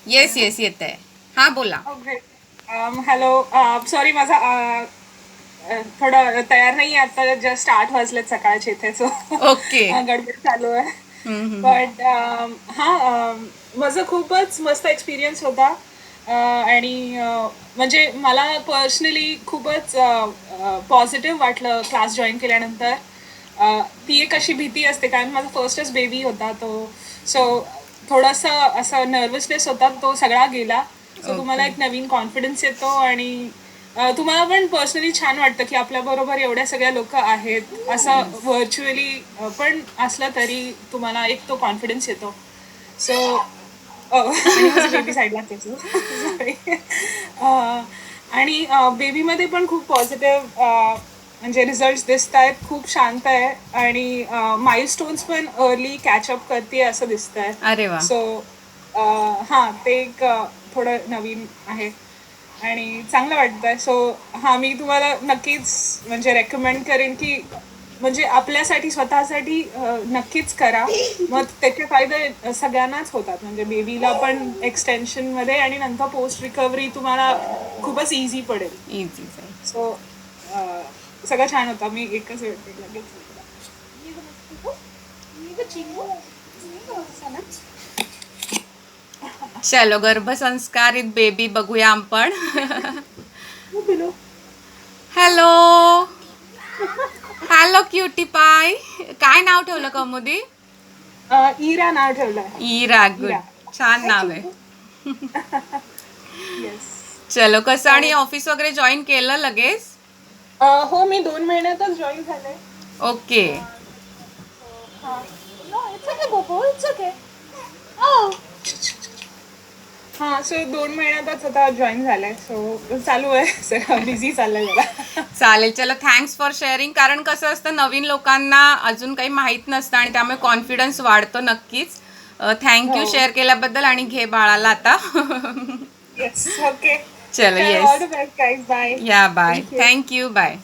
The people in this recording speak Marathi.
येस येस येत आहे. हा बोला. हॅलो. सॉरी माझा थोडं तयार नाही आहे आता. जस्ट 8 वाजलेत सकाळचे इथे, सो ओके. गडबड चालू आहे. हम्म. बट हा माझा खूपच मस्त एक्सपिरियन्स होता. आणि म्हणजे मला पर्सनली खूपच पॉझिटिव्ह वाटलं क्लास जॉईन केल्यानंतर. ती एक अशी भीती असते कारण माझा फर्स्टच बेबी होता तो. सो थोडंसं असं नर्वसनेस होता, तो सगळा गेला. सो तुम्हाला ओके. एक नवीन कॉन्फिडन्स येतो आणि तुम्हाला पण पर्सनली छान वाटतं की आपल्याबरोबर एवढ्या सगळ्या लोक आहेत. असं येस. व्हर्च्युअली पण असलं तरी तुम्हाला एक तो कॉन्फिडन्स येतो. सो आणि माझं बेबी साईडलाच येतो. सॉरी. आणि बेबीमध्ये पण खूप पॉझिटिव्ह म्हणजे रिझल्ट दिसत आहेत. खूप शांत आहे आणि माइलस्टोन्स पण अर्ली कॅचअप करते असं दिसत आहे. अरे वा. सो हां, ते एक थोडं नवीन आहे आणि चांगलं वाटतंय. सो हां, मी तुम्हाला नक्कीच म्हणजे रेकमेंड करेन की म्हणजे आपल्यासाठी स्वतःसाठी नक्कीच करा. मग त्याचे फायदे सगळ्यांनाच होतात. म्हणजे बेबीला पण एक्सटेन्शनमध्ये आणि नंतर पोस्ट रिकव्हरी तुम्हाला खूपच इझी पडेल. इझीच आहे. सो सगळं छान होतं. मी एकच वेळ लगेच चलो गर्भसंस्कारित बेबी बघूया आपण. हॅलो. हॅलो क्युटी पाय. काय नाव ठेवलं कमुदी? इरा नाव ठेवलंय. इरा. गुड. इरा. छान हाय नाव आहे. चिंकू. येस. चलो कसं सो आणि ऑफिस वगैरे जॉईन केलं लगेच? हो, मी 2 महिन्यातच जॉईन झाले. ओके. हां. नो, इट्स ओके बोबो, इट्स ओके. ओह! हां, सो 2 महिन्यातच आता जॉइन झालंय. सो चालू आहे सगळं बिझी चाललंय जरा. चालेल. चलो थँक्स फॉर शेअरिंग. कारण कसं असतं नवीन लोकांना अजून काही माहीत नसतं आणि त्यामुळे कॉन्फिडन्स वाढतो नक्कीच. हो. थँक्यू शेअर केल्याबद्दल आणि घे बाळाला आता. येस. ओके. चलो चलो, yes. All the best guys. Bye. या bye. Thank you. Thank you. Bye.